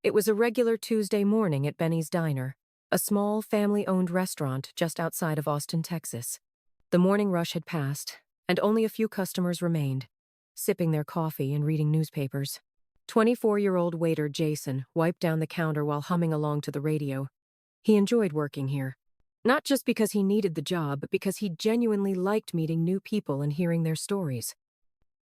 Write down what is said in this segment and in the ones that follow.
It was a regular Tuesday morning at Benny's Diner, a small, family-owned restaurant just outside of Austin, Texas. The morning rush had passed, and only a few customers remained, sipping their coffee and reading newspapers. 24-year-old waiter Jason wiped down the counter while humming along to the radio. He enjoyed working here, not just because he needed the job, but because he genuinely liked meeting new people and hearing their stories.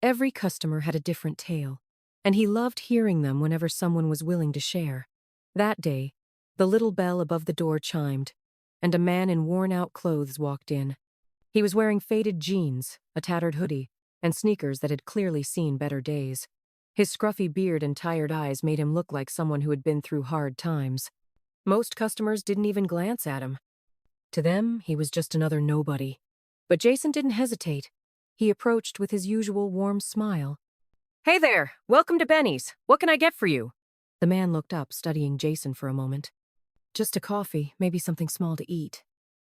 Every customer had a different tale, and he loved hearing them whenever someone was willing to share. That day, the little bell above the door chimed, and a man in worn-out clothes walked in. He was wearing faded jeans, a tattered hoodie, and sneakers that had clearly seen better days. His scruffy beard and tired eyes made him look like someone who had been through hard times. Most customers didn't even glance at him. To them, he was just another nobody. But Jason didn't hesitate. He approached with his usual warm smile. "Hey there, welcome to Benny's. What can I get for you?" The man looked up, studying Jason for a moment. "Just a coffee, maybe something small to eat."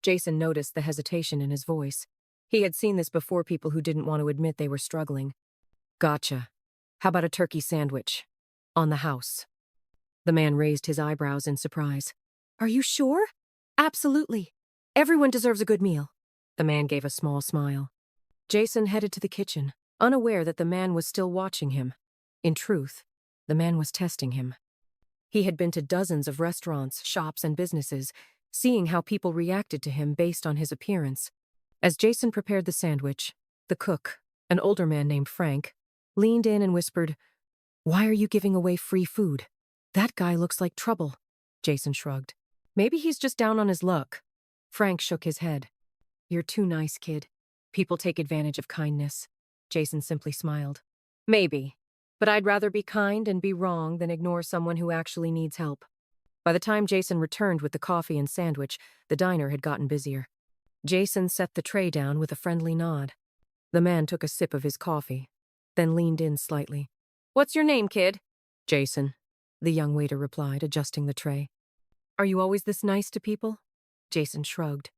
Jason noticed the hesitation in his voice. He had seen this before people who didn't want to admit they were struggling. "Gotcha. How about a turkey sandwich? On the house." The man raised his eyebrows in surprise. "Are you sure?" "Absolutely. Everyone deserves a good meal." The man gave a small smile. Jason headed to the kitchen, unaware that the man was still watching him. In truth, the man was testing him. He had been to dozens of restaurants, shops, and businesses, seeing how people reacted to him based on his appearance. As Jason prepared the sandwich, the cook, an older man named Frank, leaned in and whispered, "Why are you giving away free food? That guy looks like trouble." Jason shrugged. "Maybe he's just down on his luck." Frank shook his head. "You're too nice, kid. People take advantage of kindness." Jason simply smiled. "Maybe, but I'd rather be kind and be wrong than ignore someone who actually needs help." By the time Jason returned with the coffee and sandwich, the diner had gotten busier. Jason set the tray down with a friendly nod. The man took a sip of his coffee, then leaned in slightly. "What's your name, kid?" "Jason," the young waiter replied, adjusting the tray. "Are you always this nice to people?" Jason shrugged.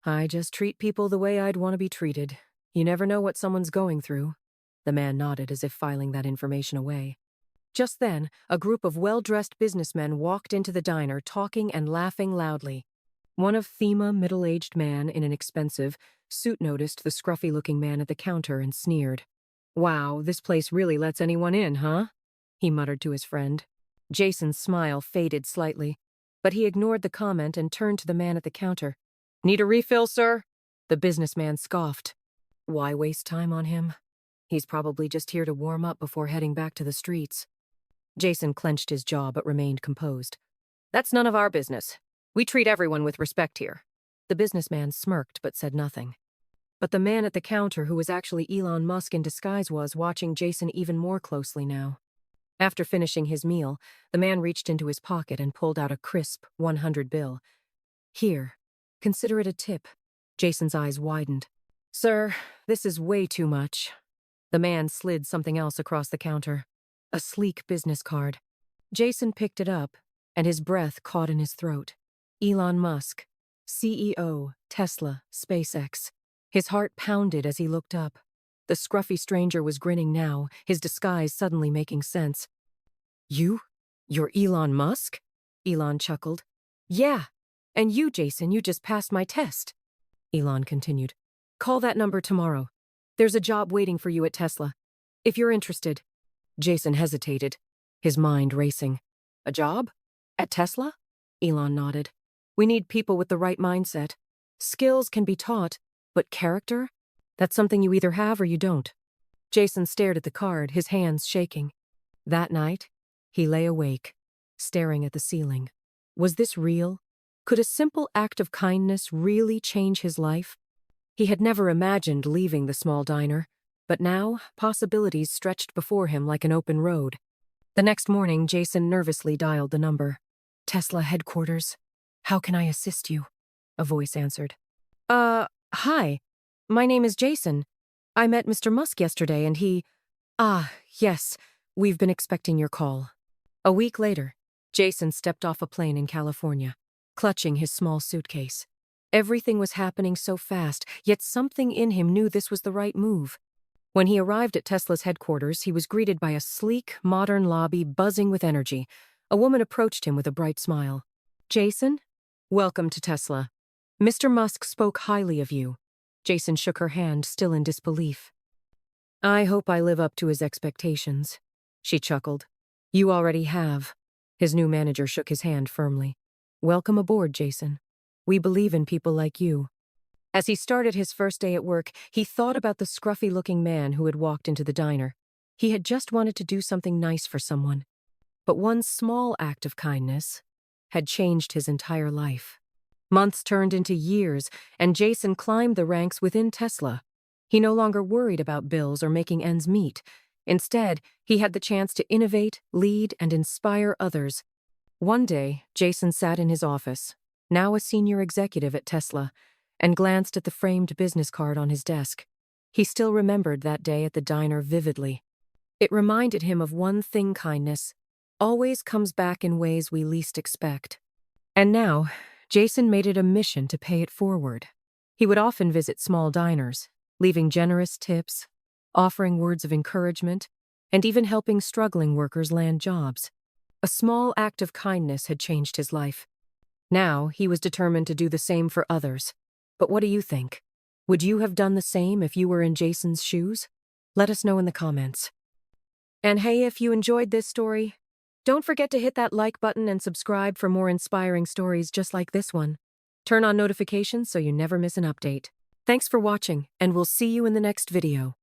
"I just treat people the way I'd want to be treated. You never know what someone's going through." The man nodded as if filing that information away. Just then, a group of well-dressed businessmen walked into the diner, talking and laughing loudly. One of them, a middle-aged man in an expensive suit, noticed the scruffy-looking man at the counter and sneered. "Wow, this place really lets anyone in, huh?" he muttered to his friend. Jason's smile faded slightly, but he ignored the comment and turned to the man at the counter. "Need a refill, sir?" The businessman scoffed. Why waste time on him? He's probably just here to warm up before heading back to the streets. Jason clenched his jaw but remained composed. "That's none of our business. We treat everyone with respect here." The businessman smirked but said nothing. But the man at the counter, who was actually Elon Musk in disguise, was watching Jason even more closely now. After finishing his meal, the man reached into his pocket and pulled out a crisp 100 bill. "Here, consider it a tip." Jason's eyes widened. "Sir, this is way too much." The man slid something else across the counter. A sleek business card. Jason picked it up, and his breath caught in his throat. Elon Musk, CEO, Tesla, SpaceX. His heart pounded as he looked up. The scruffy stranger was grinning now, his disguise suddenly making sense. You're Elon Musk?" Elon chuckled. "Yeah, and you, Jason, you just passed my test." Elon continued. "Call that number tomorrow. There's a job waiting for you at Tesla, if you're interested." Jason hesitated, his mind racing. "A job? At Tesla?" Elon nodded. "We need people with the right mindset. Skills can be taught, but character? That's something you either have or you don't." Jason stared at the card, his hands shaking. That night, he lay awake, staring at the ceiling. Was this real? Could a simple act of kindness really change his life? He had never imagined leaving the small diner, but now possibilities stretched before him like an open road. The next morning, Jason nervously dialed the number. "Tesla headquarters. How can I assist you?" A voice answered. Hi. My name is Jason. I met Mr. Musk yesterday and he..." "Ah, yes. We've been expecting your call." A week later, Jason stepped off a plane in California, clutching his small suitcase. Everything was happening so fast, yet something in him knew this was the right move. When he arrived at Tesla's headquarters, he was greeted by a sleek, modern lobby buzzing with energy, A woman approached him with a bright smile. Jason? Welcome to Tesla. Mr. Musk spoke highly of you. Jason shook her hand, still in disbelief. I hope I live up to his expectations. She chuckled. You already have. His new manager shook his hand firmly. Welcome aboard, Jason. We believe in people like you. As he started his first day at work, he thought about the scruffy-looking man who had walked into the diner. He had just wanted to do something nice for someone. But one small act of kindness had changed his entire life. Months turned into years, and Jason climbed the ranks within Tesla. He no longer worried about bills or making ends meet. Instead, he had the chance to innovate, lead, and inspire others. One day, Jason sat in his office, now a senior executive at Tesla, and glanced at the framed business card on his desk. He still remembered that day at the diner vividly. It reminded him of one thing: kindness always comes back in ways we least expect. And now, Jason made it a mission to pay it forward. He would often visit small diners, leaving generous tips, offering words of encouragement, and even helping struggling workers land jobs. A small act of kindness had changed his life. Now, he was determined to do the same for others. But what do you think? Would you have done the same if you were in Jason's shoes? Let us know in the comments. And hey, if you enjoyed this story, don't forget to hit that like button and subscribe for more inspiring stories just like this one. Turn on notifications so you never miss an update. Thanks for watching, and we'll see you in the next video.